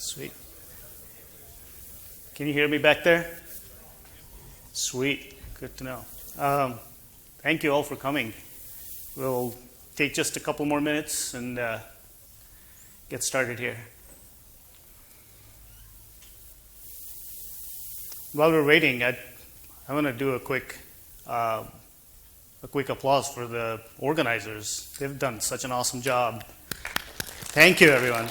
Sweet. Can you hear me back there? Sweet. Good to know. Thank you all for coming. We'll take just a couple more minutes and get started here. While we're waiting, I want to do a quick applause for the organizers. They've done such an awesome job. Thank you, everyone.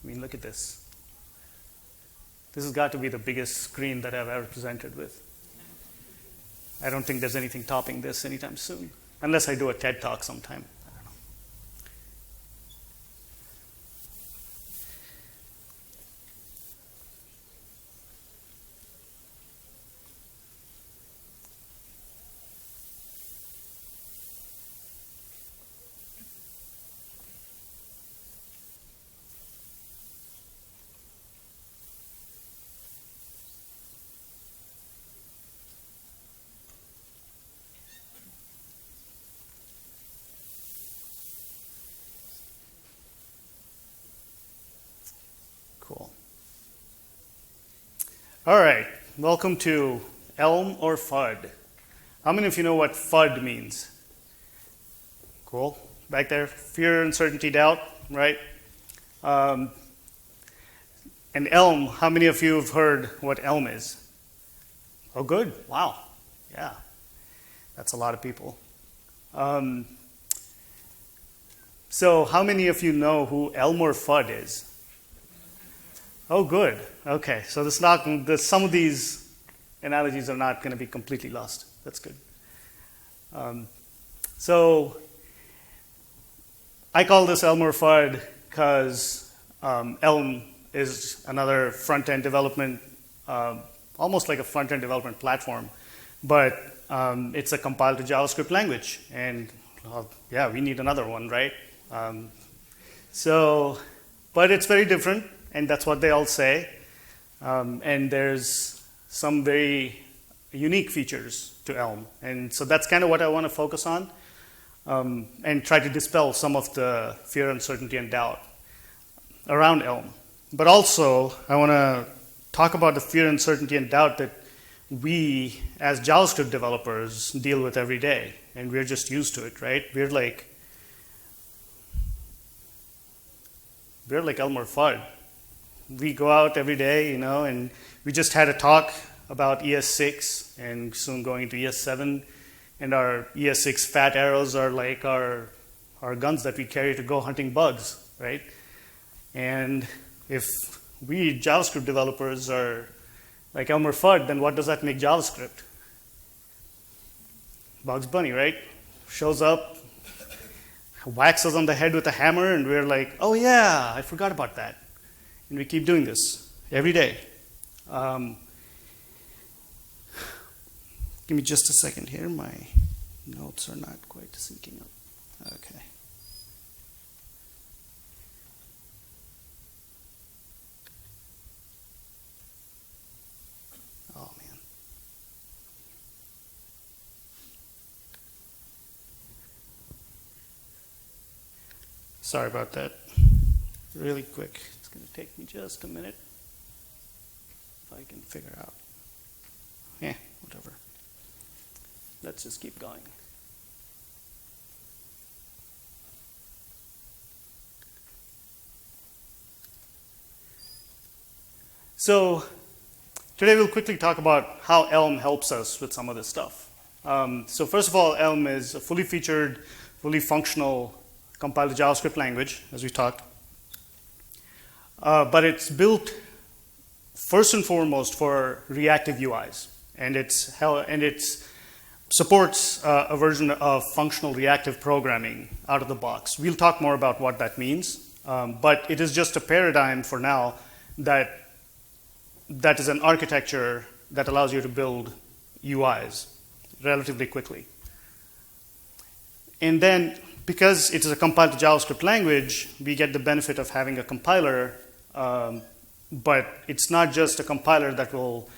I mean, look at this. This has got to be the biggest screen that I've ever presented with. I don't think there's anything topping this anytime soon, unless I do a TED Talk sometime. I don't know. Cool. All right, welcome to Elm or FUD. How many of you know what FUD means? Cool. Back there, fear, uncertainty, doubt, right? And Elm, how many of you have heard what Elm is? Oh, good. Wow. Yeah. That's a lot of people. So how many of you know who Elm or FUD is? Oh, good. Okay, so some of these analogies are not going to be completely lost. That's good. So I call this Elm or FUD because Elm is another front-end development, almost like a front-end development platform, but it's a compiled to JavaScript language, and yeah, we need another one, right? But it's very different. And that's what they all say. And there's some very unique features to Elm. And so that's kind of what I want to focus on and try to dispel some of the fear, uncertainty, and doubt around Elm. But also, I want to talk about the fear, uncertainty, and doubt that we, as JavaScript developers, deal with every day. And we're just used to it, right? We're like Elm or FUD. We go out every day, and we just had a talk about ES6 and soon going into ES7. And our ES6 fat arrows are like our guns that we carry to go hunting bugs, right? And if we JavaScript developers are like Elm or FUD, then what does that make JavaScript? Bugs Bunny, right? Shows up, whacks us on the head with a hammer, and we're like, oh yeah, I forgot about that. And we keep doing this every day. Give me just a second here. My notes are not quite syncing up. Okay. Oh, man. Sorry about that. Really quick. It's going to take me just a minute if I can figure out. Yeah, whatever. Let's just keep going. So today we'll quickly talk about how Elm helps us with some of this stuff. So first of all, Elm is a fully featured, fully functional compiled to JavaScript language, as we talked. But it's built first and foremost for reactive UIs, and it supports a version of functional reactive programming out of the box. We'll talk more about what that means, but it is just a paradigm for now that is an architecture that allows you to build UIs relatively quickly. And then, because it is a compiled to JavaScript language, we get the benefit of having a compiler. But it's not just a compiler that will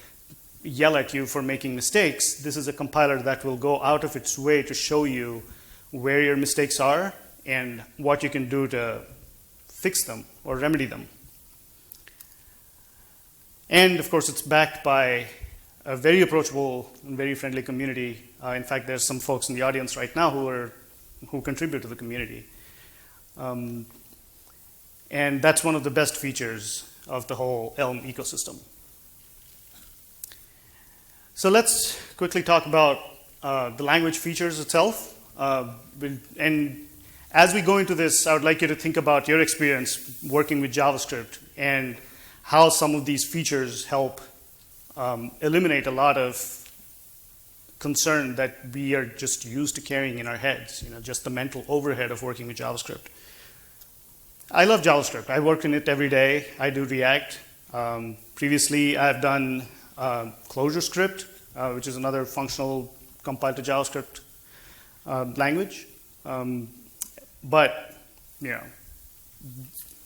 yell at you for making mistakes. This is a compiler that will go out of its way to show you where your mistakes are and what you can do to fix them or remedy them. And of course, it's backed by a very approachable and very friendly community. In fact, there's some folks in the audience right now who contribute to the community. And that's one of the best features of the whole Elm ecosystem. So let's quickly talk about the language features itself. And as we go into this, I would like you to think about your experience working with JavaScript and how some of these features help eliminate a lot of concern that we are just used to carrying in our heads, just the mental overhead of working with JavaScript. I love JavaScript. I work in it every day. I do React. Previously, I've done ClojureScript, which is another functional compiled to JavaScript language. But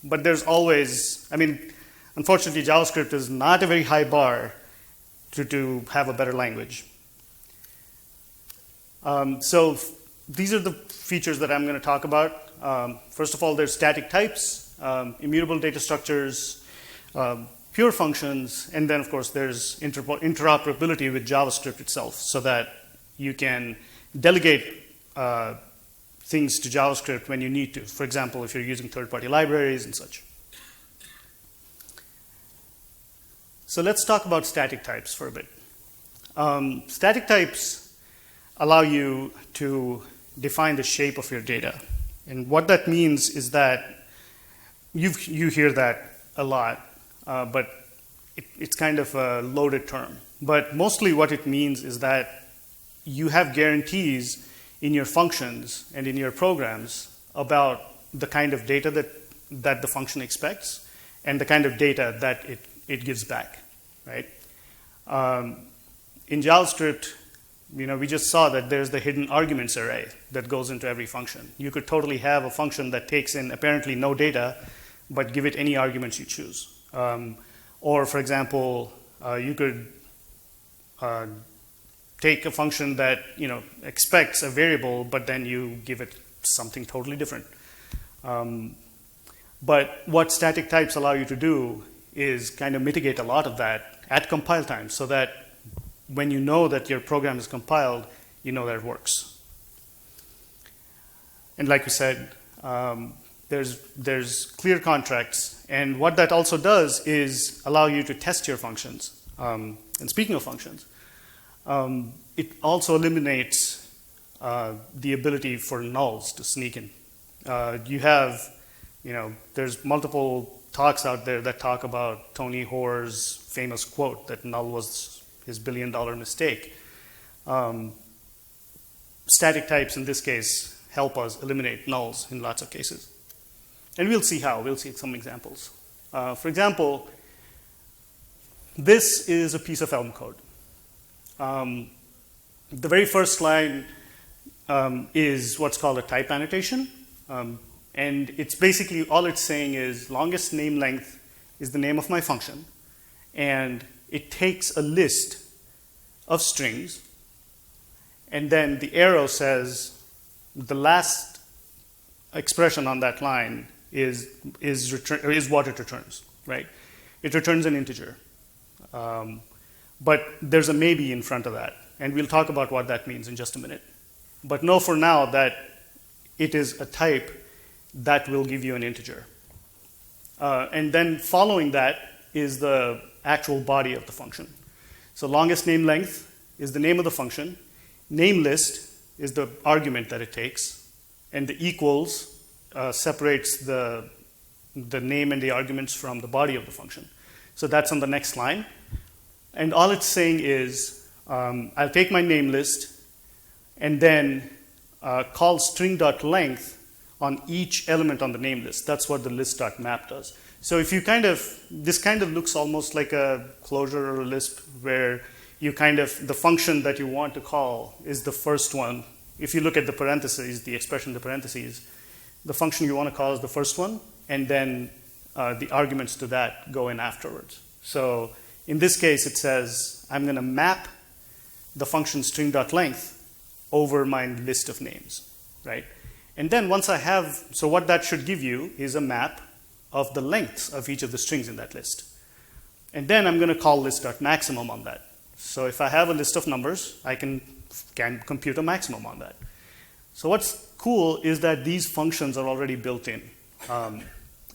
there's always, unfortunately, JavaScript is not a very high bar to have a better language. So these are the features that I'm going to talk about. First of all, there's static types, immutable data structures, pure functions, and then, of course, there's interoperability with JavaScript itself so that you can delegate things to JavaScript when you need to. For example, if you're using third-party libraries and such. So let's talk about static types for a bit. Static types allow you to define the shape of your data. And what that means is that you hear that a lot, but it's kind of a loaded term. But mostly what it means is that you have guarantees in your functions and in your programs about the kind of data that the function expects and the kind of data that it gives back, right? In JavaScript, we just saw that there's the hidden arguments array that goes into every function. You could totally have a function that takes in apparently no data, but give it any arguments you choose. Or, for example, you could take a function that expects a variable, but then you give it something totally different. But what static types allow you to do is kind of mitigate a lot of that at compile time, so that when you know that your program is compiled, you know that it works. And like we said, there's clear contracts, and what that also does is allow you to test your functions. And speaking of functions, it also eliminates the ability for nulls to sneak in. There's multiple talks out there that talk about Tony Hoare's famous quote that null was his billion-dollar mistake. Static types, in this case, help us eliminate nulls in lots of cases. And we'll see how. We'll see some examples. For example, this is a piece of Elm code. The very first line is what's called a type annotation. And it's basically, all it's saying is longest name length is the name of my function. And it takes a list of strings. And then the arrow says the last expression on that line is what it returns, right? It returns an integer. But there's a maybe in front of that. And we'll talk about what that means in just a minute. But know for now that it is a type that will give you an integer. And then following that is the actual body of the function. So longest name length is the name of the function. Name list is the argument that it takes. And the equals separates the name and the arguments from the body of the function. So that's on the next line. And all it's saying is, I'll take my name list and then call string.length on each element on the name list. That's what the list.map does. So if you this kind of looks almost like a Clojure or a Lisp, where the function that you want to call is the first one. If you look at the parentheses, the expression in the parentheses, the function you want to call is the first one, and then the arguments to that go in afterwards. So in this case, it says, I'm going to map the function string.length over my list of names, right? And then once I have, so what that should give you is a map of the lengths of each of the strings in that list. And then I'm going to call list.maximum on that. So if I have a list of numbers, I can compute a maximum on that. So what's cool is that these functions are already built in.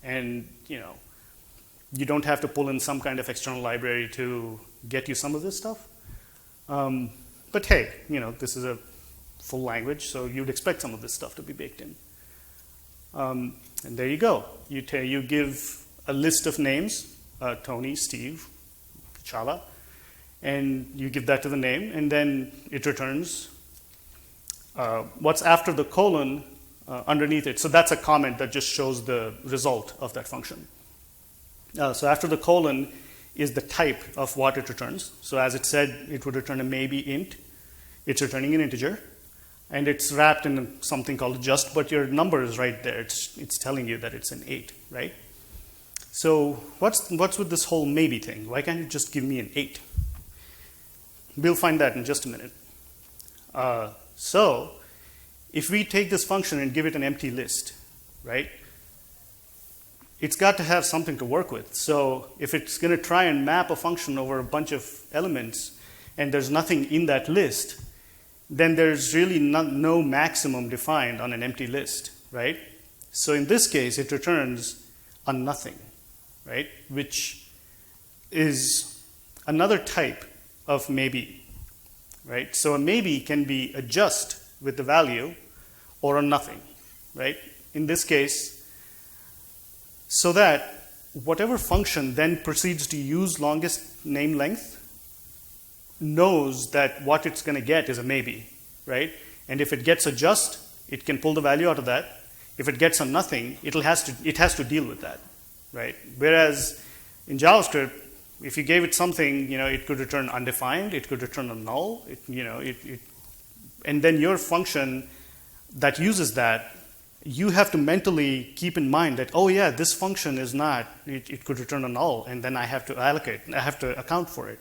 And you don't have to pull in some kind of external library to get you some of this stuff. But hey, this is a full language, so you'd expect some of this stuff to be baked in. And there you go. You give a list of names, Tony, Steve, Chala, and you give that to the name, and then it returns what's after the colon underneath it. So that's a comment that just shows the result of that function. So after the colon is the type of what it returns. So as it said, it would return a maybe int. It's returning an integer. And it's wrapped in something called just, but your number is right there. It's telling you that it's an 8, right? So what's with this whole maybe thing? Why can't you just give me an 8? We'll find that in just a minute. So if we take this function and give it an empty list, right? It's got to have something to work with. So if it's going to try and map a function over a bunch of elements and there's nothing in that list, then there's really no maximum defined on an empty list, right? So in this case, it returns a nothing, right? Which is another type of maybe, right? So a maybe can be a just with the value or a nothing, right? In this case, so that whatever function then proceeds to use longest name length knows that what it's going to get is a maybe, right? And if it gets a just, it can pull the value out of that. If it gets a nothing, it has to deal with that, right? Whereas in JavaScript, if you gave it something, it could return undefined, it could return a null, and then your function that uses that, you have to mentally keep in mind that, oh yeah, this function is not, it could return a null, and then I have to account for it.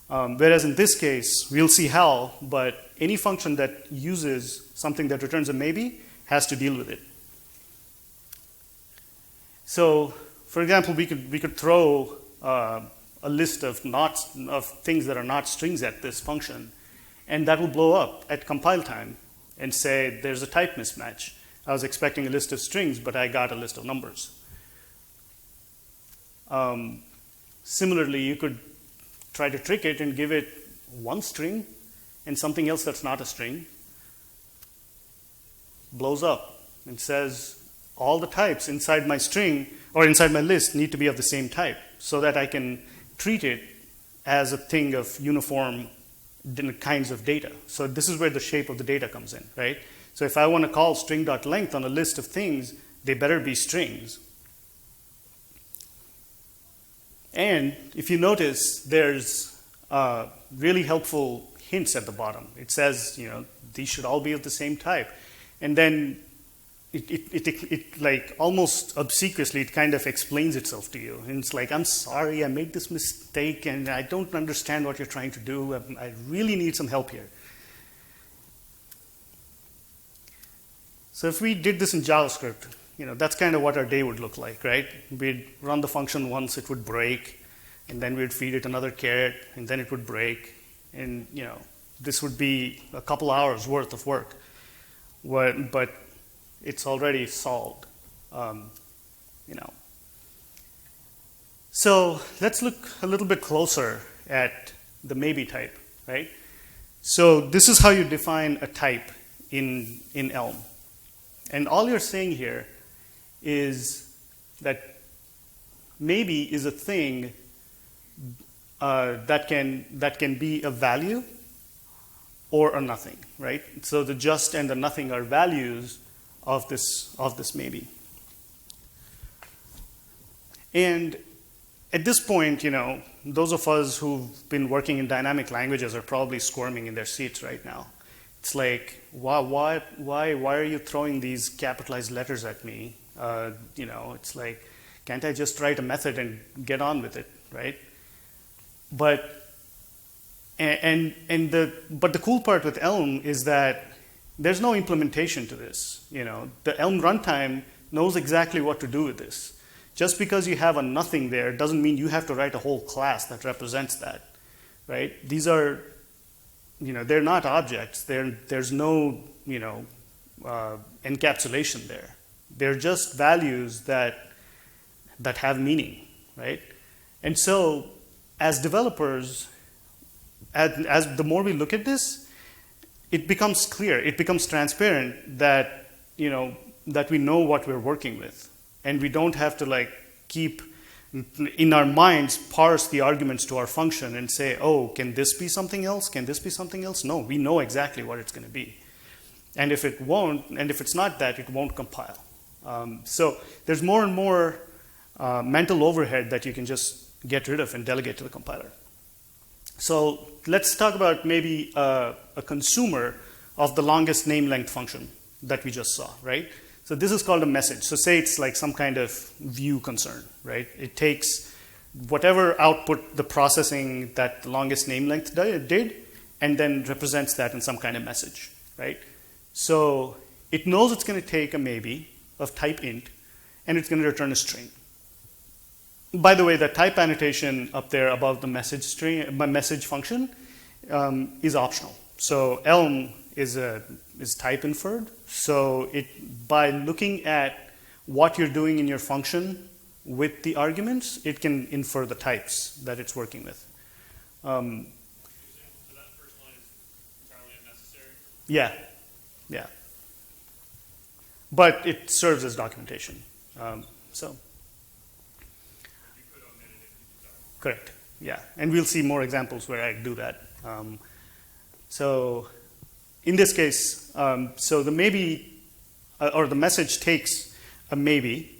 Whereas in this case, we'll see how, but any function that uses something that returns a maybe has to deal with it. So, for example, we could throw a list of things that are not strings at this function, and that will blow up at compile time and say there's a type mismatch. I was expecting a list of strings, but I got a list of numbers. Similarly, you could try to trick it and give it one string and something else that's not a string. Blows up and says all the types inside my string or inside my list need to be of the same type so that I can treat it as a thing of uniform kinds of data. So this is where the shape of the data comes in, right? So if I want to call string.length on a list of things, they better be strings. And if you notice, there's really helpful hints at the bottom. It says, these should all be of the same type. And then it like almost obsequiously, it kind of explains itself to you. And it's like, I'm sorry, I made this mistake, and I don't understand what you're trying to do. I really need some help here. So if we did this in JavaScript, that's kind of what our day would look like, right? We'd run the function once, it would break, and then we'd feed it another caret, and then it would break. And, this would be a couple hours worth of work. But it's already solved, So let's look a little bit closer at the maybe type, right? So this is how you define a type in Elm. And all you're saying here is that maybe is a thing that can be a value or a nothing, right? So the just and the nothing are values of this maybe. And at this point, those of us who've been working in dynamic languages are probably squirming in their seats right now. It's like, why are you throwing these capitalized letters at me? It's like, can't I just write a method and get on with it, right? But the cool part with Elm is that there's no implementation to this. The Elm runtime knows exactly what to do with this. Just because you have a nothing there doesn't mean you have to write a whole class that represents that, right? These are, they're not objects. There's no, encapsulation there. They're just values that have meaning, right? And so, as developers, as the more we look at this, it becomes clear, it becomes transparent that, that we know what we're working with. And we don't have to keep in our minds parse the arguments to our function and say, oh, can this be something else? Can this be something else? No, we know exactly what it's going to be. And if it won't, and if it's not that, it won't compile. So there's more and more mental overhead that you can just get rid of and delegate to the compiler. So let's talk about maybe a consumer of the longest name length function that we just saw, right? So this is called a message. So say it's like some kind of view concern, right? It takes whatever output the processing that the longest name length did, and then represents that in some kind of message, right? So it knows it's going to take a maybe of type int, and it's going to return a string. By the way, the type annotation up there above the message function is optional. So Elm is type inferred. So by looking at what you're doing in your function with the arguments, it can infer the types that it's working with. So that first line is entirely unnecessary? Yeah. But it serves as documentation. Correct. Yeah, and we'll see more examples where I do that. So in this case, so the maybe or the message takes a maybe,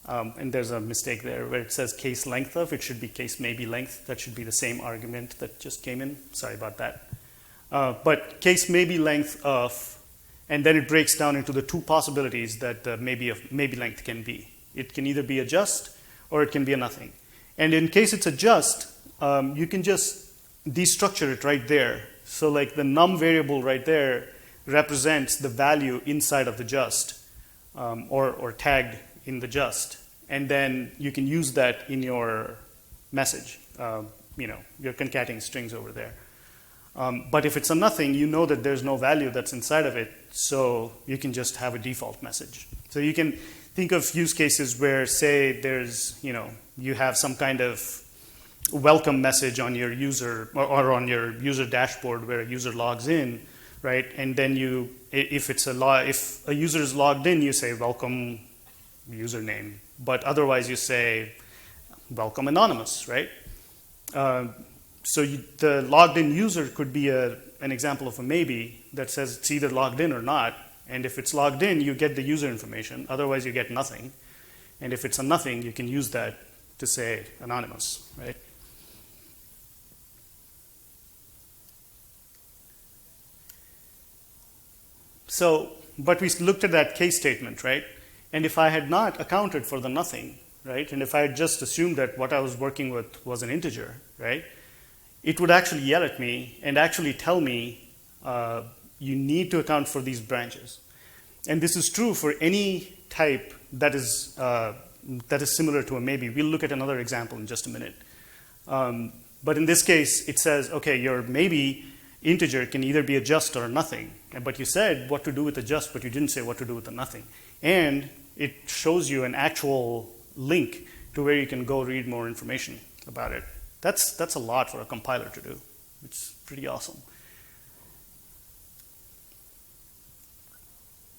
and there's a mistake there where it says case length of. It should be case maybe length. That should be the same argument that just came in. Sorry about that. But case maybe length of, and then it breaks down into the two possibilities that the maybe length can be. It can either be a just or it can be a nothing. And in case it's a just, you can just destructure it right there. So like the num variable right there represents the value inside of the just, or tagged in the just. And then you can use that in your message. You're concatenating strings over there. But if it's a nothing, you know that there's no value that's inside of it, so you can just have a default message. So you can think of use cases where, say, there's, you have some kind of welcome message on your user or on your user dashboard where a user logs in, right? And then if a user is logged in, you say welcome username, but otherwise you say welcome anonymous, right? So the logged in user could be an example of a maybe that says it's either logged in or not. And if it's logged in, you get the user information. Otherwise, you get nothing. And if it's a nothing, you can use that to say anonymous, right? So, but we looked at that case statement, right? And if I had not accounted for the nothing, right? And if I had just assumed that what I was working with was an integer, right? It would actually yell at me and actually tell me, you need to account for these branches. And this is true for any type that is similar to a maybe. We'll look at another example in just a minute. But in this case, it says, okay, your maybe integer can either be a just or a nothing. But you said what to do with the just, but you didn't say what to do with the nothing. And it shows you an actual link to where you can go read more information about it. That's a lot for a compiler to do. It's pretty awesome.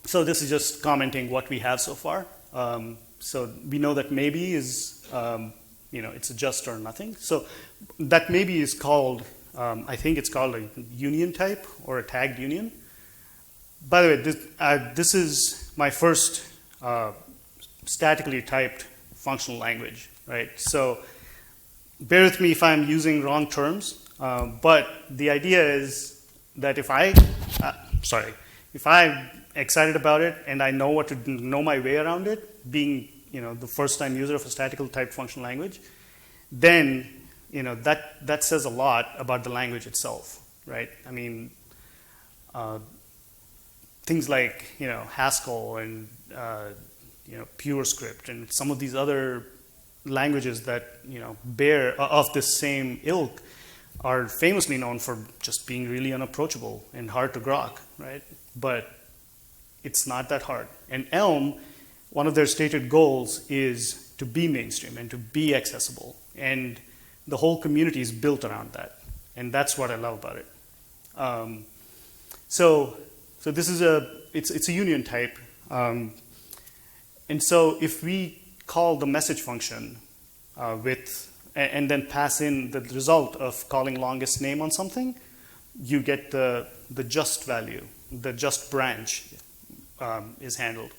So this is just commenting what we have so far. So we know that maybe is, it's a just or nothing. So that maybe is called, I think it's called a union type or a tagged union. By the way, this is my first statically typed functional language, right? So bear with me if I'm using wrong terms, but the idea is that if I'm excited about it and I know know my way around it, being the first time user of a statically typed functional language, then that says a lot about the language itself, right? I mean, things like Haskell and PureScript and some of these other languages that bear of this same ilk are famously known for just being really unapproachable and hard to grok, right? But it's not that hard. And Elm, one of their stated goals is to be mainstream and to be accessible. And the whole community is built around that. And that's what I love about it. So this is it's a union type. And so if we call the message function and then pass in the result of calling longest name on something, you get the just value, the just branch is handled.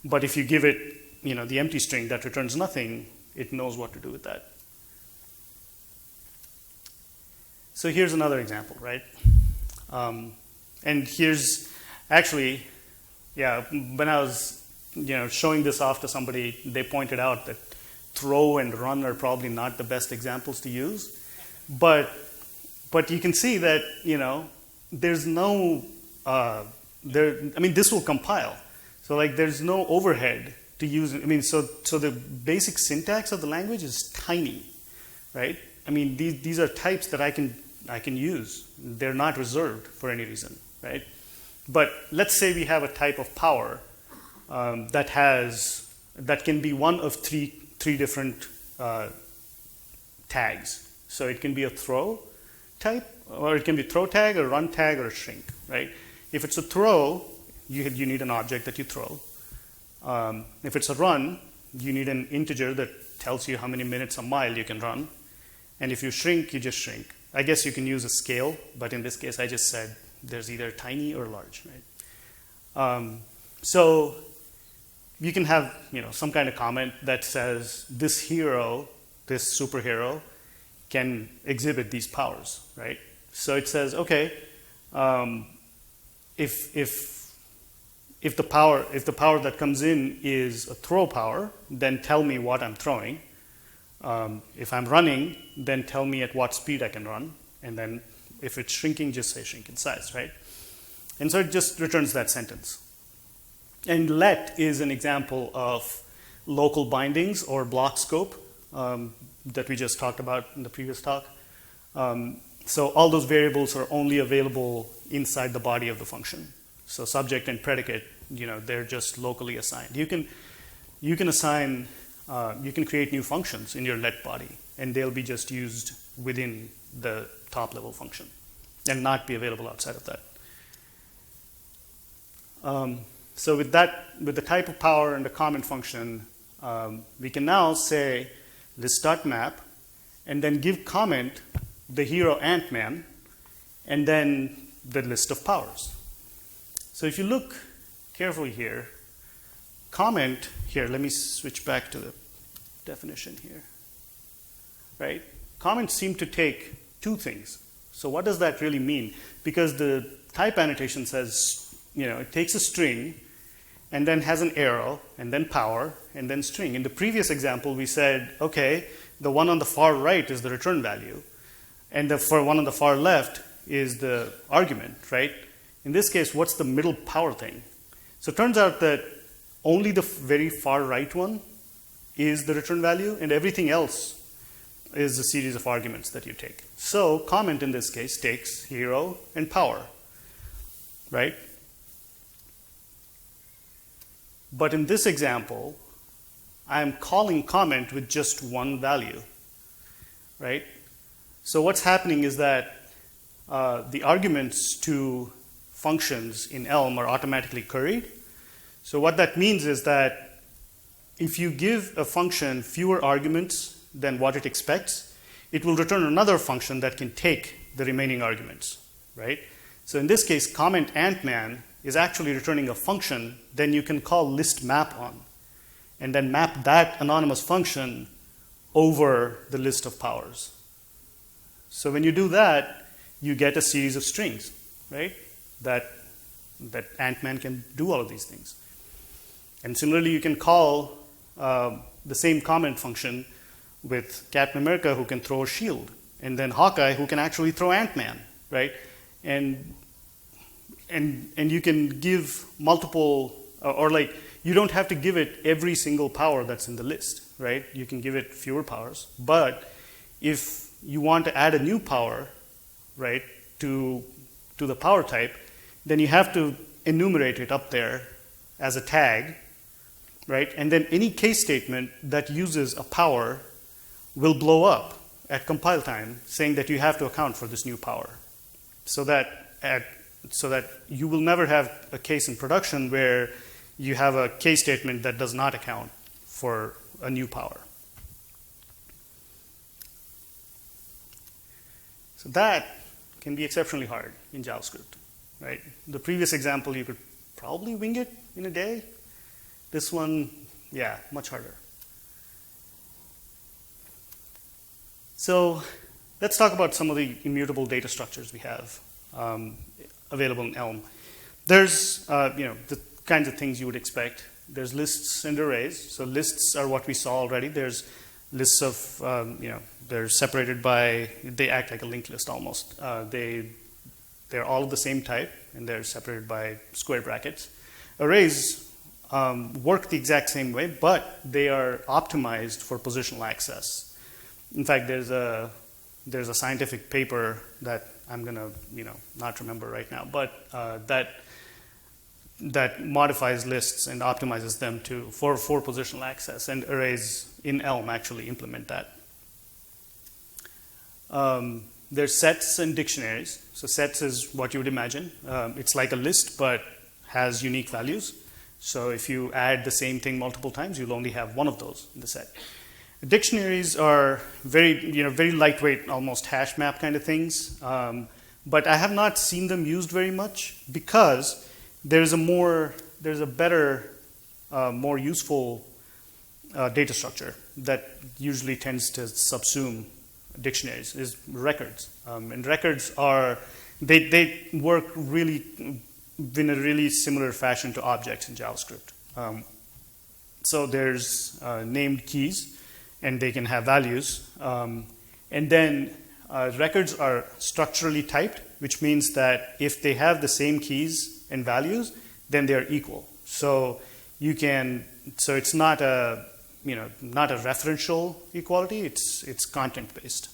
But if you give it the empty string that returns nothing, it knows what to do with that. So here's another example, right? And here's actually, when I was showing this off to somebody, they pointed out that throw and run are probably not the best examples to use. But you can see that, there's no, this will compile. So like there's no overhead to use. So the basic syntax of the language is tiny, right? These are types that I can use. They're not reserved for any reason, right? But let's say we have a type of power that can be one of three different tags. So it can be a throw type, or it can be throw tag, a run tag, or a shrink, right? If it's a throw, you need an object that you throw. If it's a run, you need an integer that tells you how many minutes a mile you can run. And if you shrink, you just shrink. I guess you can use a scale, but in this case, I just said there's either tiny or large, right? So you can have some kind of comment that says this hero, this superhero, can exhibit these powers, right? So it says, okay, if the power that comes in is a throw power, then tell me what I'm throwing. If I'm running, then tell me at what speed I can run. And then if it's shrinking, just say shrink in size, right? And so it just returns that sentence. And let is an example of local bindings or block scope that we just talked about in the previous talk. So all those variables are only available inside the body of the function. So subject and predicate, they're just locally assigned. You can assign, you can create new functions in your let body, and they'll be just used within the top level function and not be available outside of that. So with the type of power and the comment function, we can now say list.map and then give comment the hero Ant-Man and then the list of powers. So if you look carefully here, comment here, let me switch back to the definition here, right? Comments seem to take two things. So what does that really mean? Because the type annotation says, it takes a string and then has an arrow and then power and then string. In the previous example, we said, okay, the one on the far right is the return value and the one on the far left is the argument, right? In this case, what's the middle power thing? So it turns out that only the very far right one is the return value, and everything else is a series of arguments that you take. So comment in this case takes hero and power, right? But in this example, I'm calling comment with just one value, right? So what's happening is that the arguments to functions in Elm are automatically curried. So what that means is that if you give a function fewer arguments than what it expects, it will return another function that can take the remaining arguments, right? So in this case, comment Ant-Man is actually returning a function, then you can call list map on, and then map that anonymous function over the list of powers. So when you do that, you get a series of strings, right? That Ant-Man can do all of these things. And similarly, you can call the same comment function with Captain America, who can throw a shield, and then Hawkeye, who can actually throw Ant-Man, right? And and you can give multiple, or like, you don't have to give it every single power that's in the list, right? You can give it fewer powers. But if you want to add a new power, right, to the power type, then you have to enumerate it up there as a tag, right? And then any case statement that uses a power will blow up at compile time saying that you have to account for this new power. So that you will never have a case in production where you have a case statement that does not account for a new power. So that can be exceptionally hard in JavaScript, right? The previous example, you could probably wing it in a day. This one, yeah, much harder. So let's talk about some of the immutable data structures we have available in Elm. There's the kinds of things you would expect. There's lists and arrays. So lists are what we saw already. There's lists of, they're separated by, they act like a linked list almost. They're all of the same type, and they're separated by square brackets. Arrays work the exact same way, but they are optimized for positional access. In fact, there's a scientific paper that I'm gonna not remember right now, but that modifies lists and optimizes them for positional access, and arrays in Elm actually implement that. There's sets and dictionaries. So sets is what you would imagine. It's like a list, but has unique values. So if you add the same thing multiple times, you'll only have one of those in the set. Dictionaries are very lightweight, almost hash map kind of things. But I have not seen them used very much because there's a better, more useful data structure that usually tends to subsume dictionaries is records. And records they work really in a really similar fashion to objects in JavaScript. So there's named keys, and they can have values. And then records are structurally typed, which means that if they have the same keys and values, then they're equal. So it's not a referential equality, it's content based.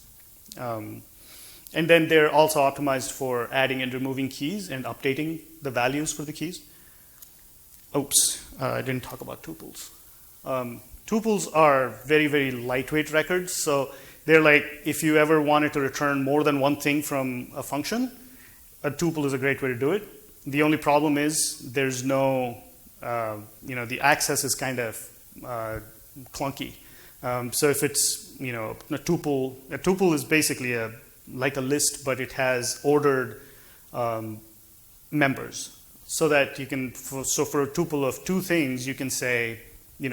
And then they're also optimized for adding and removing keys and updating the values for the keys. Oops, I didn't talk about tuples. Tuples are very, very lightweight records. So they're like, if you ever wanted to return more than one thing from a function, a tuple is a great way to do it. The only problem is there's no, the access is kind of clunky. So if it's, a tuple is basically like a list, but it has ordered members. So that you can, so for a tuple of two things, you can say,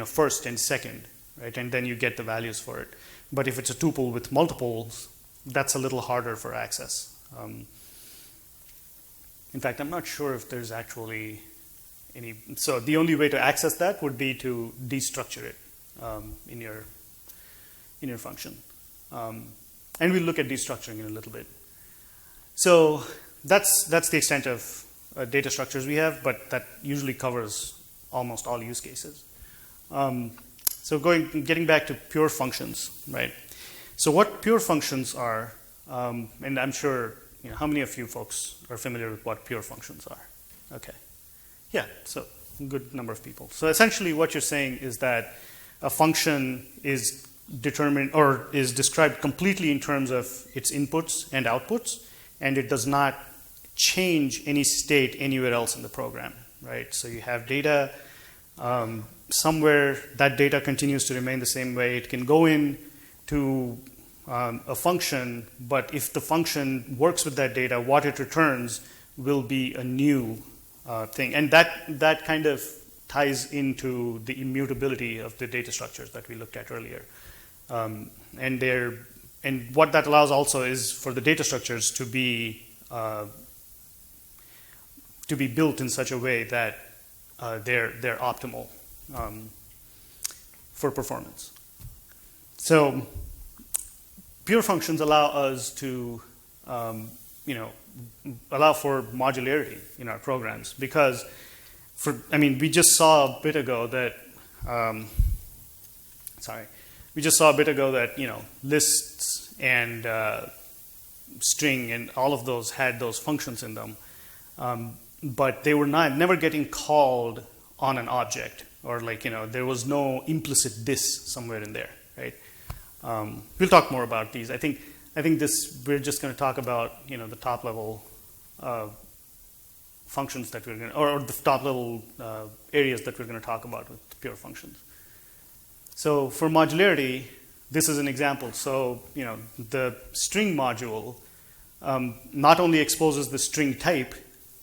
first and second, right? And then you get the values for it. But if it's a tuple with multiples, that's a little harder for access. In fact, I'm not sure if there's actually any. So the only way to access that would be to destructure it in your function. And we'll look at destructuring in a little bit. So that's the extent of data structures we have, but that usually covers almost all use cases. So getting back to pure functions, right? So what pure functions are, and I'm sure, how many of you folks are familiar with what pure functions are? Okay. Yeah, so a good number of people. So essentially what you're saying is that a function is determined or is described completely in terms of its inputs and outputs, and it does not change any state anywhere else in the program, right? So you have data somewhere, that data continues to remain the same way. It can go in to a function, but if the function works with that data, what it returns will be a new thing. And that kind of ties into the immutability of the data structures that we looked at earlier. And what that allows also is for the data structures to be built in such a way that they're optimal for performance. So pure functions allow us to allow for modularity in our programs, because we just saw a bit ago that lists and string and all of those had those functions in them, but they were never getting called on an object, or there was no implicit this somewhere in there, right? We'll talk more about these. I think we're just going to talk about the top level functions that we're going to, or the top level areas that we're going to talk about with pure functions. So for modularity, this is an example. So the string module not only exposes the string type,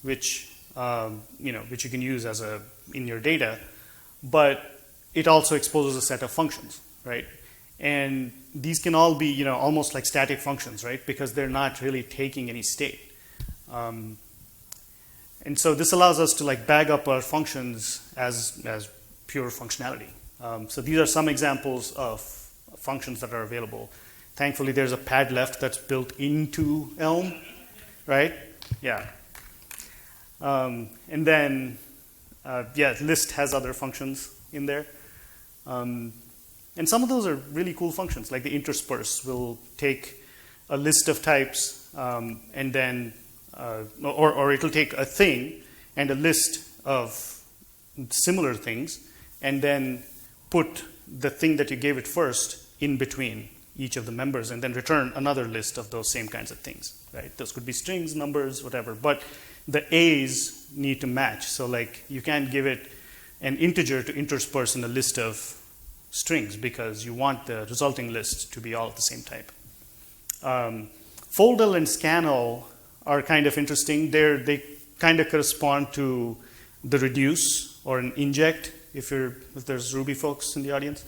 which which you can use in your data, but it also exposes a set of functions, right? And these can all be almost like static functions, right? Because they're not really taking any state. And so this allows us to bag up our functions as pure functionality. So these are some examples of functions that are available. Thankfully, there's a pad left that's built into Elm, right? Yeah. And then, list has other functions in there. And some of those are really cool functions, like the intersperse will take a list of types and then, or it'll take a thing and a list of similar things and then put the thing that you gave it first in between each of the members and then return another list of those same kinds of things, right? Those could be strings, numbers, whatever, but the A's need to match. So you can't give it an integer to intersperse in a list of strings because you want the resulting list to be all of the same type. Foldl and scanl are kind of interesting. They kind of correspond to the reduce or an inject if there's Ruby folks in the audience.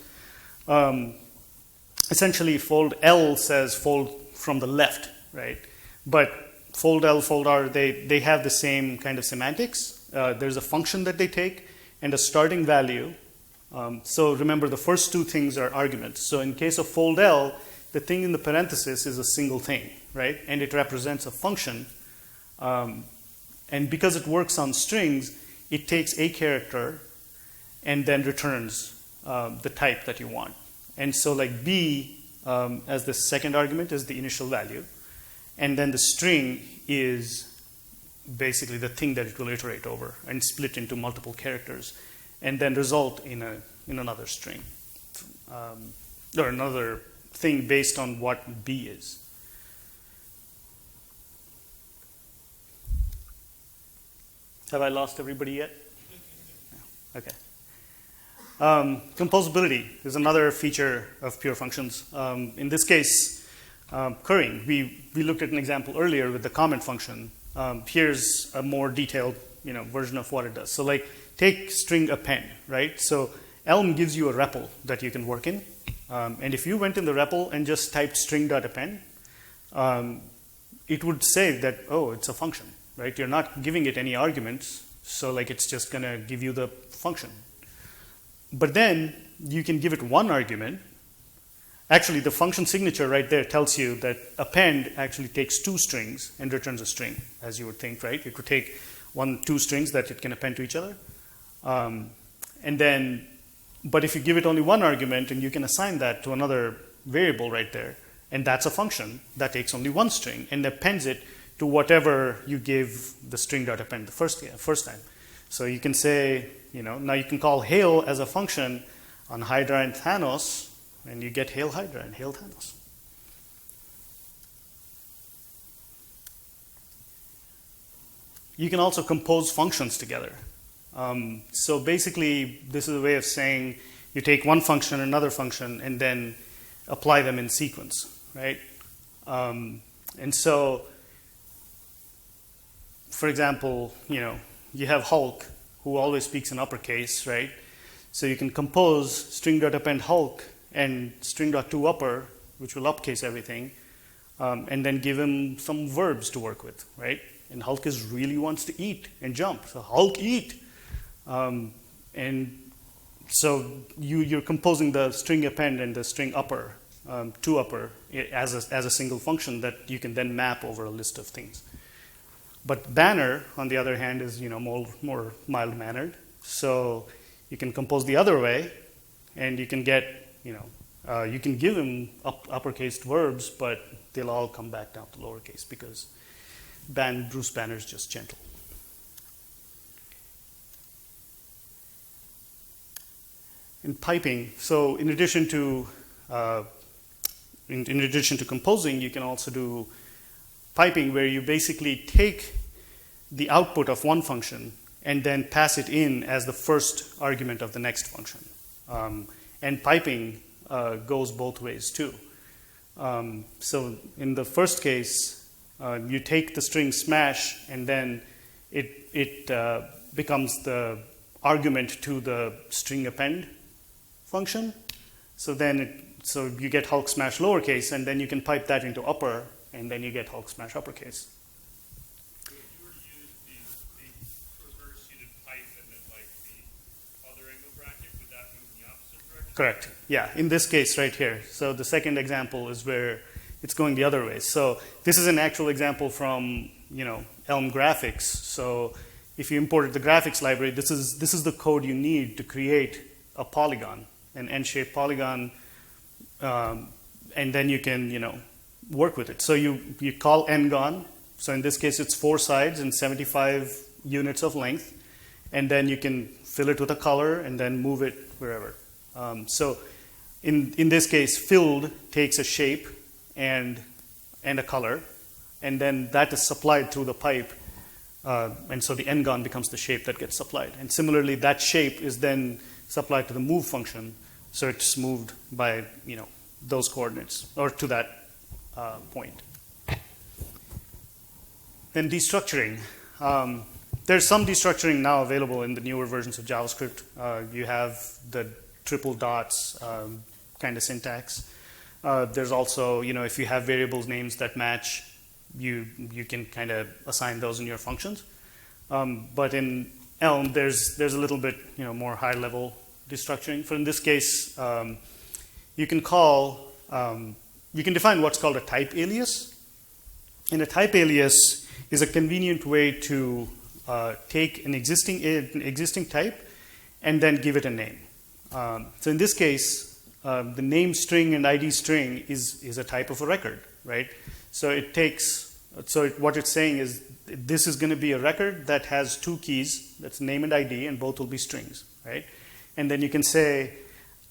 Essentially, fold L says fold from the left, right? But fold L, fold R, they have the same kind of semantics. There's a function that they take and a starting value. So remember, the first two things are arguments. So in case of fold L, the thing in the parenthesis is a single thing, right? And it represents a function. And because it works on strings, it takes a character and then returns the type that you want. And so B as the second argument is the initial value. And then the string is basically the thing that it will iterate over and split into multiple characters and then result in another string or another thing based on what B is. Have I lost everybody yet? No. Okay. Composability is another feature of pure functions. In this case, currying. We looked at an example earlier with the comment function. Here's a more detailed version of what it does. So take string append, right? So Elm gives you a REPL that you can work in. And if you went in the REPL and just typed string.append, it would say that, oh, it's a function, right? You're not giving it any arguments, so it's just going to give you the function. But then you can give it one argument. Actually, the function signature right there tells you that append actually takes two strings and returns a string, as you would think, right? It could take two strings that it can append to each other. But if you give it only one argument and you can assign that to another variable right there, and that's a function that takes only one string and appends it to whatever you gave the string.append the first time. So you can say, now you can call hail as a function on Hydra and Thanos, and you get hail Hydra and hail Thanos. You can also compose functions together. So basically, this is a way of saying you take one function, another function, and then apply them in sequence, right? And so, for example, you have Hulk, who always speaks in uppercase, right? So you can compose string.append Hulk and string.toUpper, which will upcase everything, and then give him some verbs to work with, right? And Hulk really wants to eat and jump, so Hulk eat. And so you're composing the string append and the string upper, toUpper, as a single function that you can then map over a list of things. But banner, on the other hand, is more mild-mannered. So you can compose the other way, and you can get you can give them uppercase verbs, but they'll all come back down to lowercase because Bruce Banner is just gentle. In piping, so in addition to composing, you can also do piping, where you basically take the output of one function and then pass it in as the first argument of the next function. And piping goes both ways too. So in the first case, you take the string smash, and then it becomes the argument to the string append function. So so you get Hulk smash lowercase, and then you can pipe that into upper, and then you get Hulk smash uppercase. So if you were to use the reverse seated pipe and then like the other angle bracket, would that move in the opposite direction? Correct. Yeah, in this case right here. So the second example is where it's going the other way. So this is an actual example from Elm graphics. So if you imported the graphics library, this is the code you need to create a polygon, an N-shaped polygon, and then you can work with it. So you call ngon. So in this case, it's 4 sides and 75 units of length, and then you can fill it with a color and then move it wherever. So in this case, filled takes a shape and a color, and then that is supplied through the pipe, and so the ngon becomes the shape that gets supplied. And similarly, that shape is then supplied to the move function, so it's moved by those coordinates or to that point. Then destructuring. There's some destructuring now available in the newer versions of JavaScript. You have the triple dots kind of syntax. There's also, if you have variables names that match, you can kind of assign those in your functions. But in Elm, there's a little bit more high level destructuring. For in this case, you can define what's called a type alias. And a type alias is a convenient way to take an existing type and then give it a name. So in this case, the name string and ID string is a type of a record, right? So what it's saying is this is going to be a record that has 2 keys, that's name and ID, and both will be strings, right? And then you can say,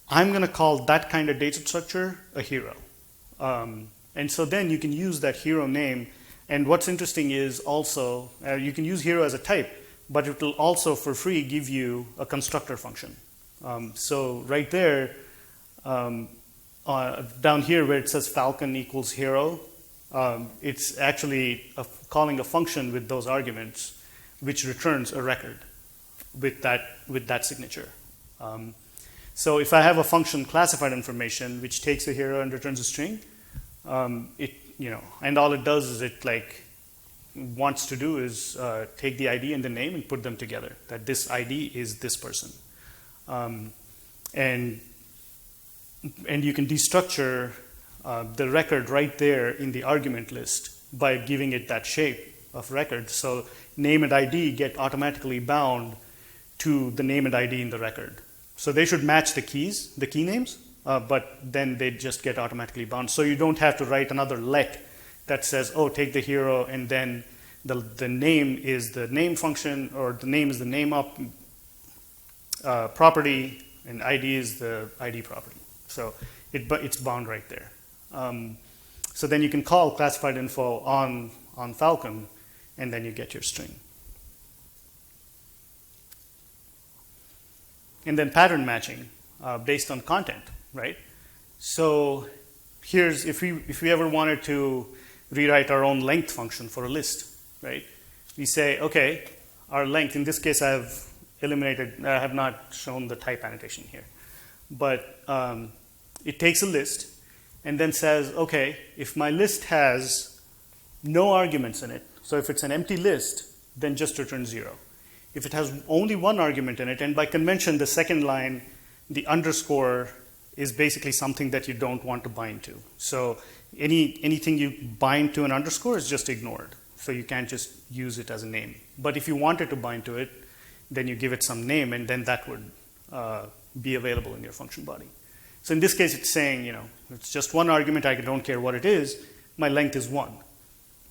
I'm going to call that kind of data structure a hero. And so then you can use that hero name. And what's interesting is also, you can use hero as a type, but it will also, for free, give you a constructor function. So right there, down here where it says Falcon equals hero, it's actually calling a function with those arguments, which returns a record with that signature. So if I have a function classified information which takes a hero and returns a string, and all it does is it wants to do is take the ID and the name and put them together. That this ID is this person, and you can destructure the record right there in the argument list by giving it that shape of record. So name and ID get automatically bound to the name and ID in the record. So they should match the key names, but then they just get automatically bound. So you don't have to write another let that says, oh, take the hero, and then the name is the name function, or the name is the name property, and ID is the ID property. So it's bound right there. So then you can call classified info on Falcon, and then you get your string. And then pattern matching based on content, right? So here's, if we ever wanted to rewrite our own length function for a list, right? We say, okay, our length, in this case I have not shown the type annotation here, but it takes a list and then says, okay, if my list has no arguments in it, so if it's an empty list, then just return 0. If it has only one argument in it, and by convention, the second line, the underscore is basically something that you don't want to bind to. So anything you bind to an underscore is just ignored. So you can't just use it as a name. But if you wanted to bind to it, then you give it some name, and then that would be available in your function body. So in this case, it's saying, it's just one argument. I don't care what it is. My length is 1.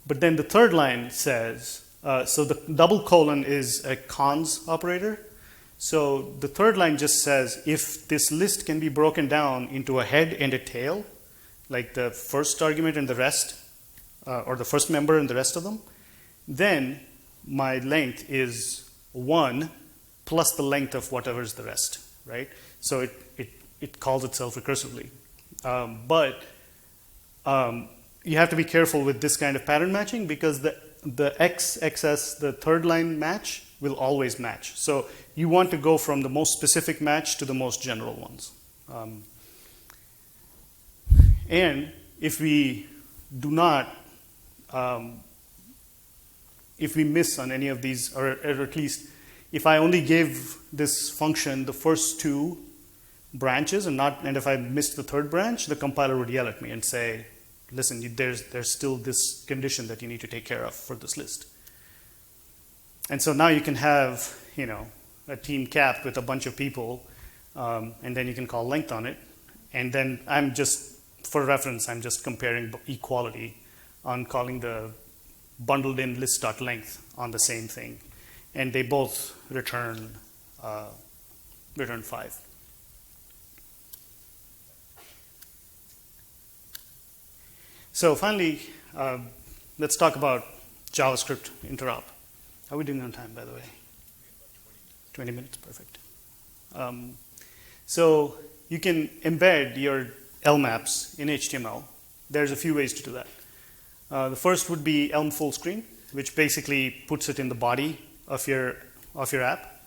But then the third line says, so the double colon is a cons operator. So the third line just says, if this list can be broken down into a head and a tail, like the first argument and the rest, or the first member and the rest of them, then my length is 1 plus the length of whatever is the rest, right? So it calls itself recursively. But you have to be careful with this kind of pattern matching, because the XXS, the third line match, will always match. So you want to go from the most specific match to the most general ones. And if we do not, if we miss on any of these, or at least if I only gave this function the first 2 branches and if I missed the third branch, the compiler would yell at me and say, listen, there's still this condition that you need to take care of for this list. And so now you can have, a team cap with a bunch of people, and then you can call length on it. And then for reference, I'm just comparing equality on calling the bundled in list.length on the same thing. And they both return 5. So finally, let's talk about JavaScript interop. How are we doing on time, by the way? 20 minutes, perfect. So you can embed your Elm-apps in HTML. There's a few ways to do that. The first would be Elm full screen, which basically puts it in the body of your app.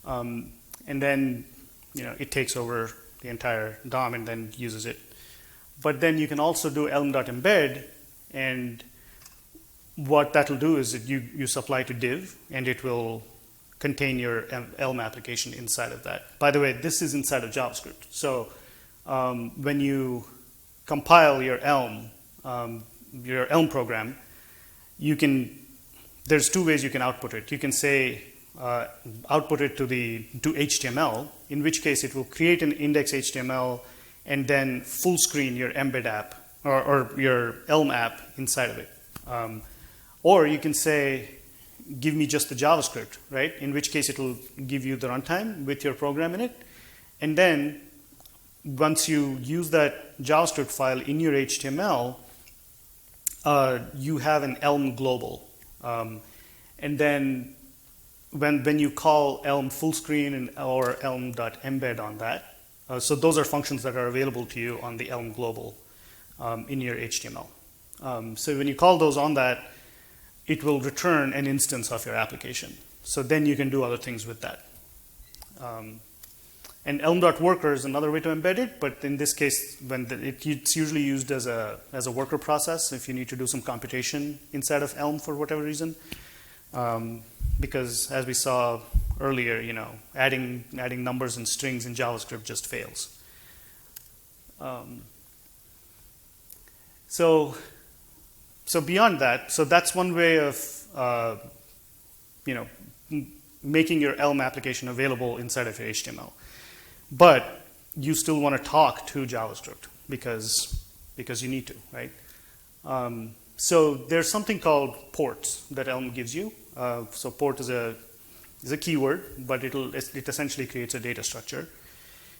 And then it takes over the entire DOM and then uses it. But then you can also do elm.embed, and what that will do is that you supply to div, and it will contain your Elm application inside of that. By the way, this is inside of JavaScript. So when you compile your Elm program, there's 2 ways you can output it. You can say output it to HTML, in which case it will create an index HTML and then full screen your embed app or your Elm app inside of it. Or you can say, give me just the JavaScript, right? In which case it will give you the runtime with your program in it. And then once you use that JavaScript file in your HTML, you have an Elm global. And then when you call Elm full screen or elm.embed on that, so those are functions that are available to you on the Elm global in your HTML. So when you call those on that, it will return an instance of your application. So then you can do other things with that. And Elm.worker is another way to embed it, but in this case, it's usually used as a worker process if you need to do some computation inside of Elm for whatever reason. Because as we saw earlier, adding numbers and strings in JavaScript just fails. So beyond that, so that's one way of making your Elm application available inside of your HTML. But you still want to talk to JavaScript because you need to, right? So there's something called ports that Elm gives you. So port is a keyword, but it essentially creates a data structure.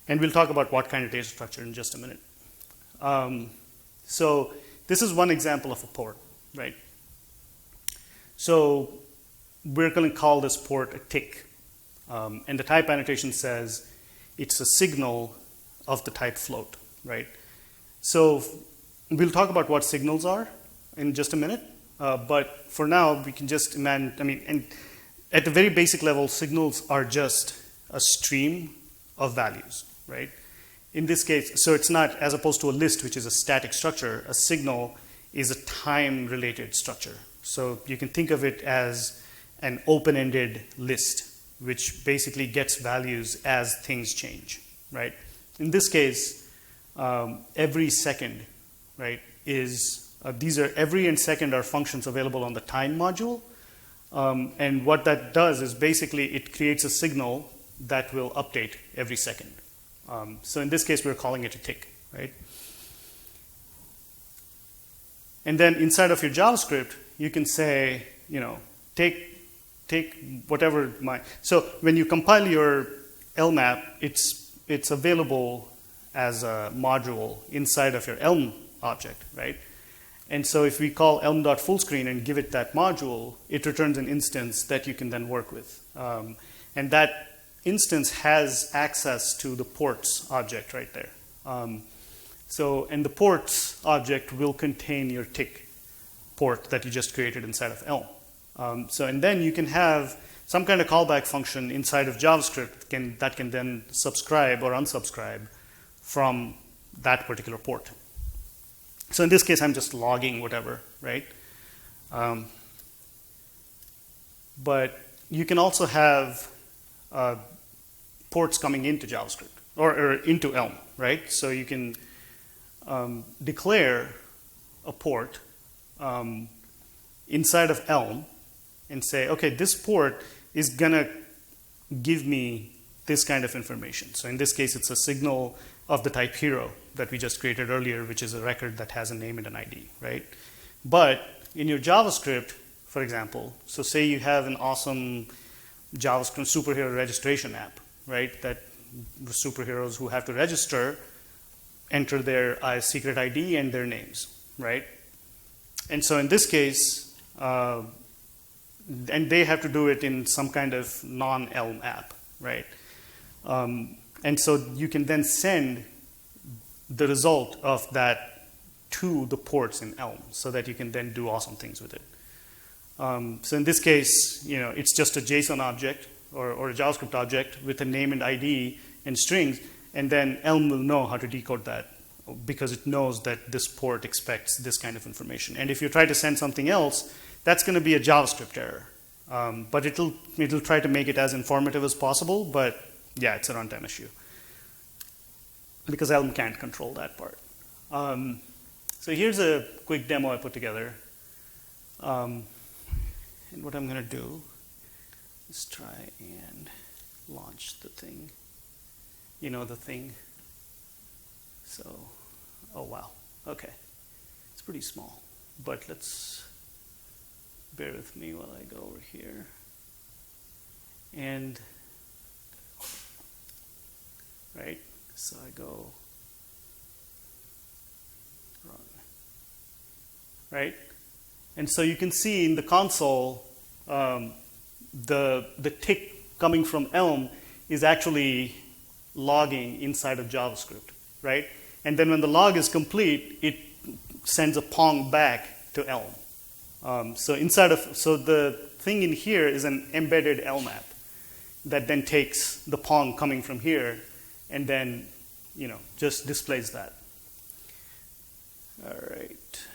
And we'll talk about what kind of data structure in just a minute. So this is one example of a port, right? So we're going to call this port a tick. And the type annotation says it's a signal of the type float, right? So we'll talk about what signals are in just a minute. But for now, we can just imagine, and at the very basic level, signals are just a stream of values, right? In this case, so it's not, as opposed to a list, which is a static structure, a signal is a time-related structure. So you can think of it as an open-ended list, which basically gets values as things change, right? In this case, every second, right, is these are every and second are functions available on the time module. And what that does is basically it creates a signal that will update every second. So in this case, we're calling it a tick, right? And then inside of your JavaScript, you can say, take whatever so when you compile your Elm app, it's available as a module inside of your Elm object, right? And so if we call elm.fullscreen and give it that module, it returns an instance that you can then work with. And that instance has access to the ports object right there. And the ports object will contain your tick port that you just created inside of Elm. And then you can have some kind of callback function inside of JavaScript that can then subscribe or unsubscribe from that particular port. So in this case, I'm just logging whatever, right? But you can also have ports coming into JavaScript or into Elm, right? So you can declare a port inside of Elm and say, okay, this port is going to give me this kind of information. So in this case, it's a signal of the type hero that we just created earlier, which is a record that has a name and an ID, right? But in your JavaScript, for example, so say you have an awesome JavaScript superhero registration app, right? That superheroes who have to register enter their secret ID and their names, right? And so in this case, and they have to do it in some kind of non-Elm app, right? And so you can then send the result of that to the ports in Elm so that you can then do awesome things with it. So in this case, it's just a JSON object or a JavaScript object with a name and ID and strings, and then Elm will know how to decode that because it knows that this port expects this kind of information. And if you try to send something else, that's going to be a JavaScript error. But it'll try to make it as informative as possible, but yeah, it's a runtime issue because Elm can't control that part. So here's a quick demo I put together. And what I'm going to do is try and launch the thing. The thing. So, oh wow, okay. It's pretty small, but let's bear with me while I go over here. And, right, so I go run, right? And so you can see in the console, the tick coming from Elm is actually logging inside of JavaScript, right? And then when the log is complete, it sends a pong back to Elm. So the thing in here is an embedded Elm app that then takes the pong coming from here and then, just displays that. All right.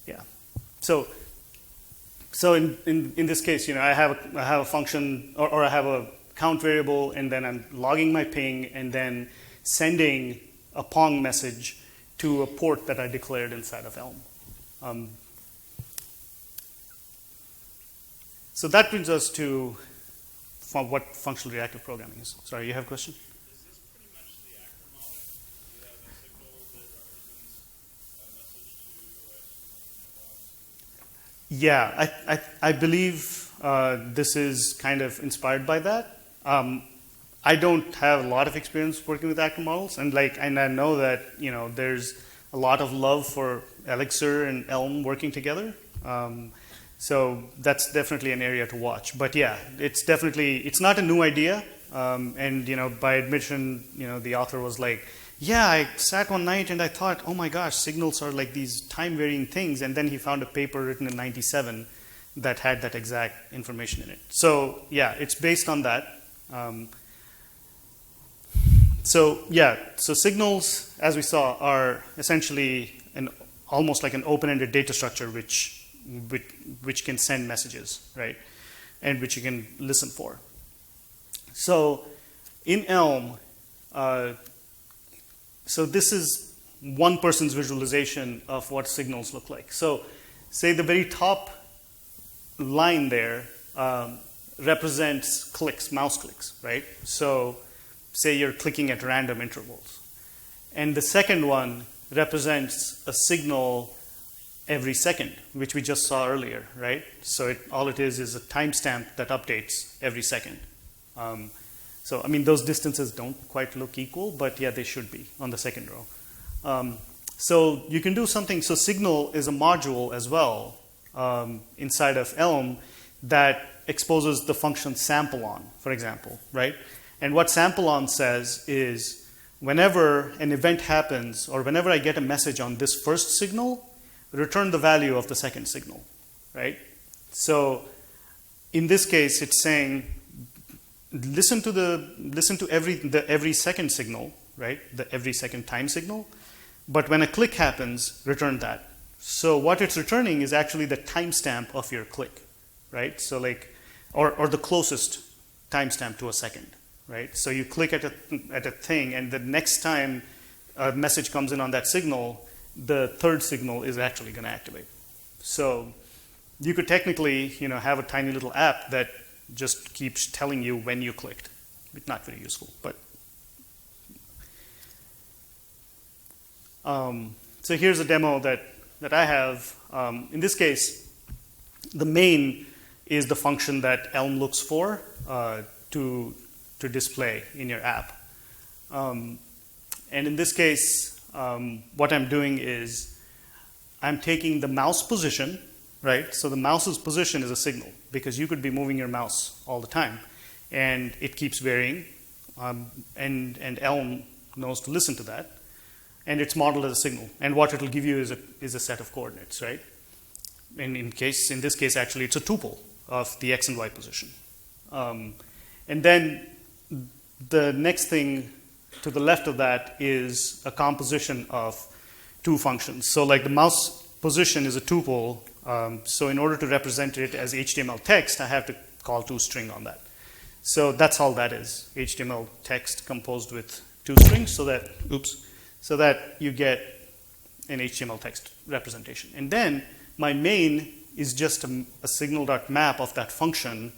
Yeah. So in this case, I have a function or I have a count variable, and then I'm logging my ping and then sending a pong message to a port that I declared inside of Elm. So that brings us to what functional reactive programming is. Sorry, you have a question? Is this pretty much the actor model? You have a signal that represents a message to Yeah, I believe this is kind of inspired by that. I don't have a lot of experience working with actor models, and I know that there's a lot of love for Elixir and Elm working together. So that's definitely an area to watch. But yeah, it's not a new idea. And by admission, the author was like, yeah, I sat one night and I thought, oh my gosh, signals are like these time-varying things. And then he found a paper written in '97 that had that exact information in it. So yeah, it's based on that. So signals, as we saw, are essentially almost like an open-ended data structure which can send messages, right, and which you can listen for. So in Elm, so this is one person's visualization of what signals look like. So say the very top line there represents clicks, mouse clicks, right? So say you're clicking at random intervals. And the second one represents a signal every second, which we just saw earlier, right? So all it is a timestamp that updates every second. So, I mean, those distances don't quite look equal, but yeah, they should be on the second row. So you can do something. So Signal is a module as well inside of Elm that exposes the function sample-on, for example, right? And what sample-on says is whenever an event happens or whenever I get a message on this first signal, return the value of the second signal, right? So in this case, it's saying listen to every second signal, right? The every second time signal. But when a click happens, return that. So what it's returning is actually the timestamp of your click, right? So like, or the closest timestamp to a second, right? So you click at a thing, and the next time a message comes in on that signal, the third signal is actually going to activate. So you could technically, have a tiny little app that just keeps telling you when you clicked. It's not very useful, but. So here's a demo that I have. In this case, the main is the function that Elm looks for to display in your app. And in this case, what I'm doing is I'm taking the mouse position, right? So the mouse's position is a signal because you could be moving your mouse all the time, and it keeps varying, and Elm knows to listen to that, and it's modeled as a signal. And what it'll give you is a set of coordinates, right? And in this case, actually, it's a tuple of the x and y position. And then the next thing to the left of that is a composition of two functions. So like the mouse position is a tuple. So in order to represent it as HTML text, I have to call toString on that. So that's all that is, HTML text composed with toStrings so that you get an HTML text representation. And then my main is just a signal.map of that function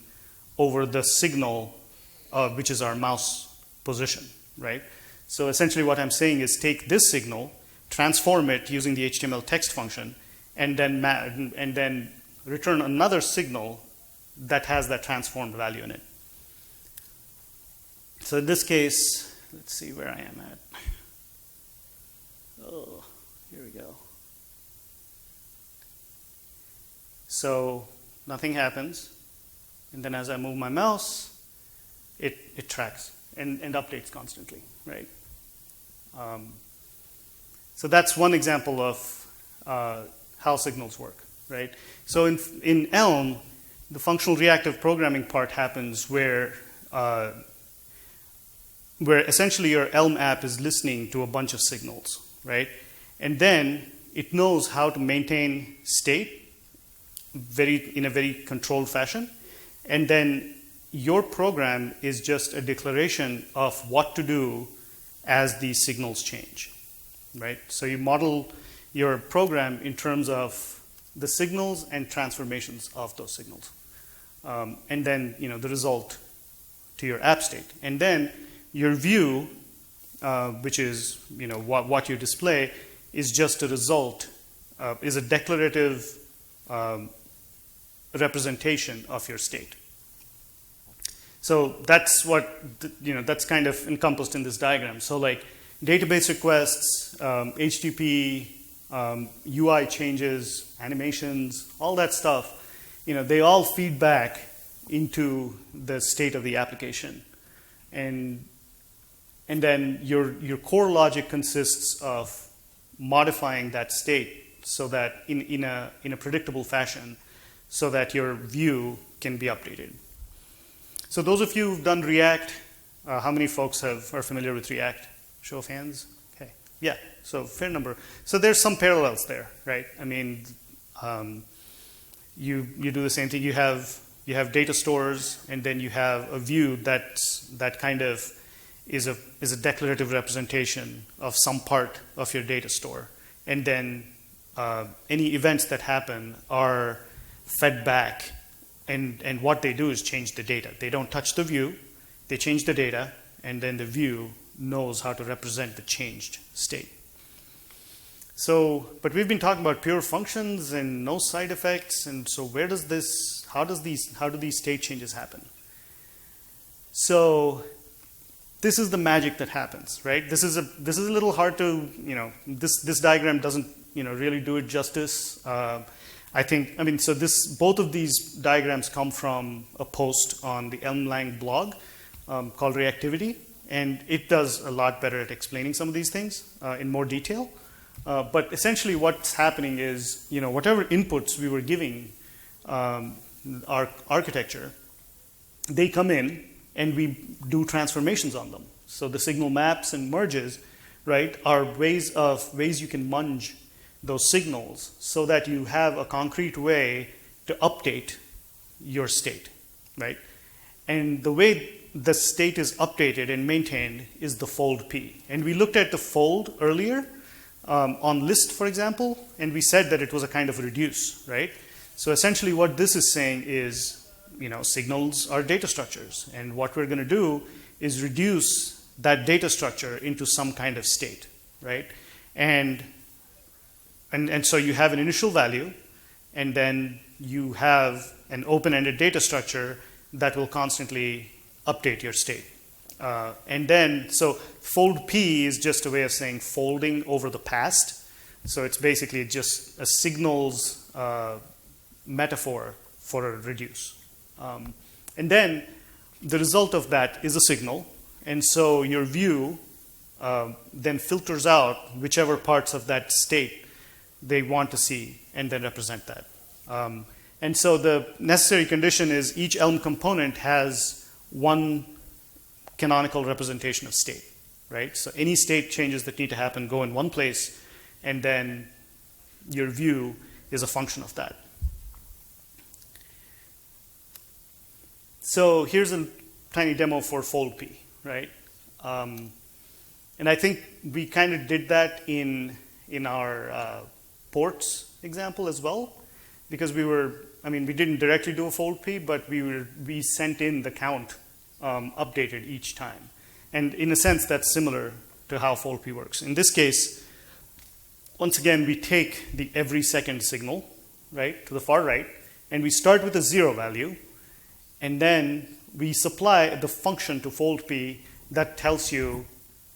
over the signal, which is our mouse position, right? So essentially what I'm saying is take this signal, transform it using the HTML text function, and then return another signal that has that transformed value in it. So in this case, let's see where I am at. Oh, here we go. So nothing happens, and then as I move my mouse, it tracks and updates constantly, right? So that's one example of how signals work, right? So in Elm, the functional reactive programming part happens where essentially your Elm app is listening to a bunch of signals, right? And then it knows how to maintain state in a very controlled fashion. And then your program is just a declaration of what to do as these signals change, right? So you model your program in terms of the signals and transformations of those signals. And then, the result to your app state. And then your view, which is, what you display, is just a result, is a declarative representation of your state. So that's what, that's kind of encompassed in this diagram. So like database requests, HTTP, UI changes, animations, all that stuff, they all feed back into the state of the application. And then your core logic consists of modifying that state so that in a predictable fashion so that your view can be updated. So those of you who've done React, how many folks are familiar with React? Show of hands? Okay. Yeah, so fair number. So there's some parallels there, right? I mean, you do the same thing. You have data stores, and then you have a view that kind of is a declarative representation of some part of your data store. And then any events that happen are fed back, and what they do is change the data. They don't touch the view, they change the data, and then the view knows how to represent the changed state. So, but we've been talking about pure functions and no side effects, and so how do these state changes happen? So this is the magic that happens, right? This is a little hard to, this diagram doesn't, really do it justice. So both of these diagrams come from a post on the Elm-Lang blog called Reactivity, and it does a lot better at explaining some of these things in more detail. But essentially what's happening is, whatever inputs we were giving our architecture, they come in and we do transformations on them. So the signal maps and merges, right, are ways you can munge those signals so that you have a concrete way to update your state, right? And the way the state is updated and maintained is the fold P. And we looked at the fold earlier on list, for example, and we said that it was a kind of reduce, right? So essentially what this is saying is, signals are data structures, and what we're going to do is reduce that data structure into some kind of state, right? And so you have an initial value, and then you have an open-ended data structure that will constantly update your state. And then, so fold P is just a way of saying folding over the past. So it's basically just a signals metaphor for a reduce. And then the result of that is a signal. And so your view then filters out whichever parts of that state they want to see and then represent that. And so the necessary condition is each Elm component has one canonical representation of state, right? So any state changes that need to happen go in one place, and then your view is a function of that. So here's a tiny demo for fold P, right? And I think we kind of did that in our ports example as well, because we didn't directly do a fold P, but we sent in the count updated each time. And in a sense, that's similar to how fold P works. In this case, once again, we take the every second signal, right, to the far right, and we start with a 0 value, and then we supply the function to fold P that tells you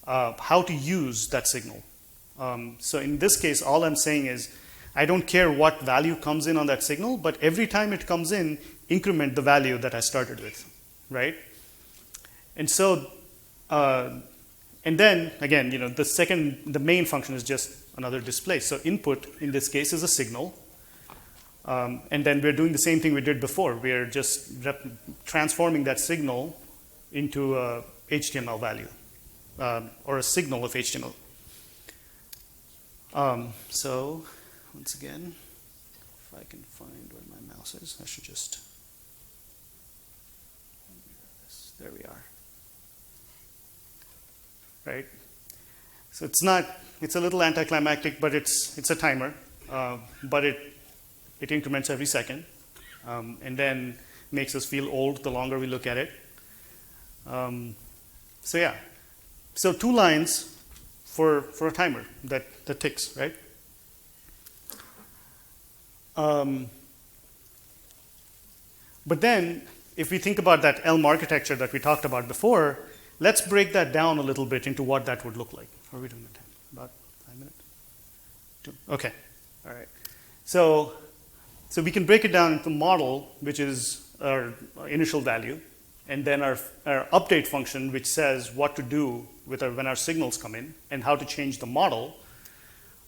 how to use that signal. So in this case, all I'm saying is, I don't care what value comes in on that signal, but every time it comes in, increment the value that I started with, right? And so, and then again, the main function is just another display. So input in this case is a signal, and then we're doing the same thing we did before. We're just transforming that signal into a HTML value or a signal of HTML. So once again, if I can find where my mouse is, I should just. There we are. Right? So it's a little anticlimactic, but it's a timer, but it increments every second, and then makes us feel old the longer we look at it. So yeah, so 2 lines for a timer that ticks, right? But then, if we think about that Elm architecture that we talked about before, let's break that down a little bit into what that would look like. Are we doing the time? About 5 minutes? 2? Okay. All right. So we can break it down into model, which is our initial value, and then our update function, which says what to do with when our signals come in and how to change the model,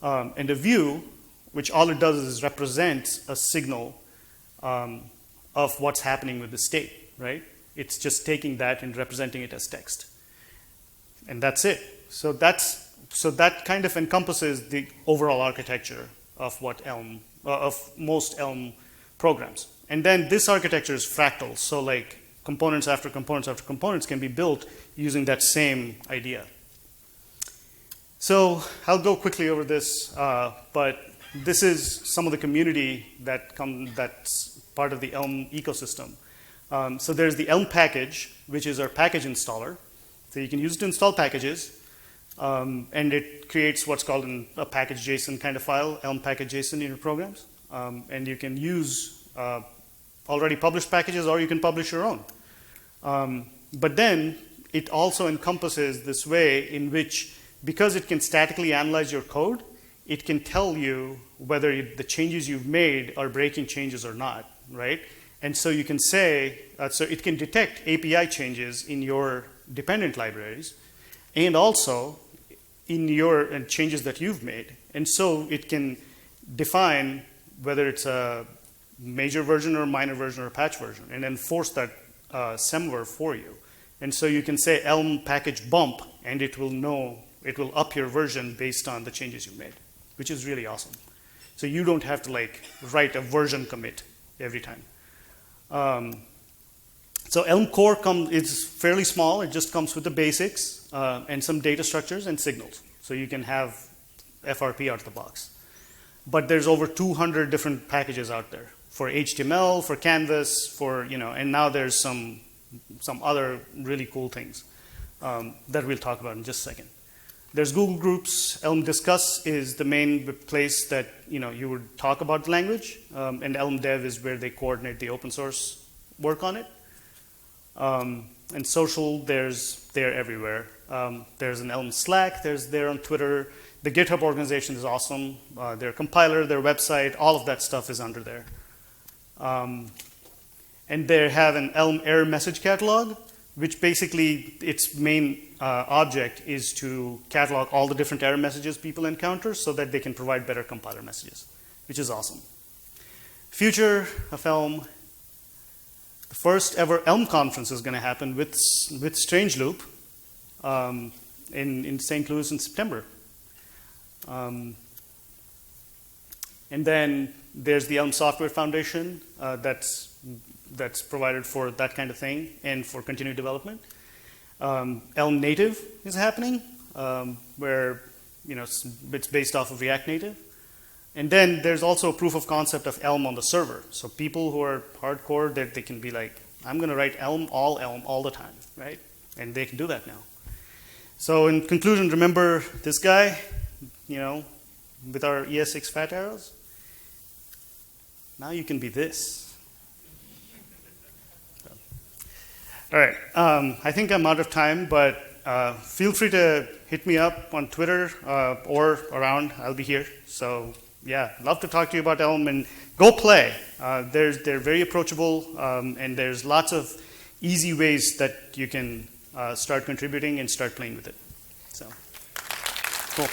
and a view, which all it does is represents a signal of what's happening with the state, right? It's just taking that and representing it as text. And that's it. So that kind of encompasses the overall architecture of what of most Elm programs. And then this architecture is fractal. So like components after components after components can be built using that same idea. So I'll go quickly over this, but this is some of the community that's part of the Elm ecosystem. So there's the Elm package, which is our package installer. So you can use it to install packages, and it creates what's called a package JSON kind of file, Elm package JSON in your programs. And you can use already published packages, or you can publish your own. But then it also encompasses this way in which, because it can statically analyze your code, it can tell you whether the changes you've made are breaking changes or not, right? And so you can say, so it can detect API changes in your dependent libraries, and also in your changes that you've made. And so it can define whether it's a major version or a minor version or a patch version, and enforce that semver for you. And so you can say Elm package bump, and it will know, it will up your version based on the changes you made, which is really awesome. So you don't have to like write a version commit every time. So Elm core is fairly small. It just comes with the basics and some data structures and signals. So you can have FRP out of the box. But there's over 200 different packages out there for HTML, for Canvas, for, and now there's some other really cool things that we'll talk about in just a second. There's Google Groups. Elm Discuss is the main place that you would talk about the language, and Elm Dev is where they coordinate the open source work on it. And social, they're everywhere. There's an Elm Slack. They're on Twitter. The GitHub organization is awesome. Their compiler, their website, all of that stuff is under there. And they have an Elm error message catalog, which basically its main object is to catalog all the different error messages people encounter so that they can provide better compiler messages, which is awesome. Future of Elm. The first ever Elm conference is going to happen with Strange Loop in St. Louis in September. And then there's the Elm Software Foundation that's provided for that kind of thing and for continued development. Elm Native is happening, where it's based off of React Native. And then there's also a proof of concept of Elm on the server. So people who are hardcore, they can be like, I'm going to write Elm all the time, right? And they can do that now. So in conclusion, remember this guy, with our ES6 fat arrows. Now you can be this. All right, I think I'm out of time, but feel free to hit me up on Twitter or around. I'll be here. So yeah, love to talk to you about Elm, and go play. They're very approachable, and there's lots of easy ways that you can start contributing and start playing with it. So cool.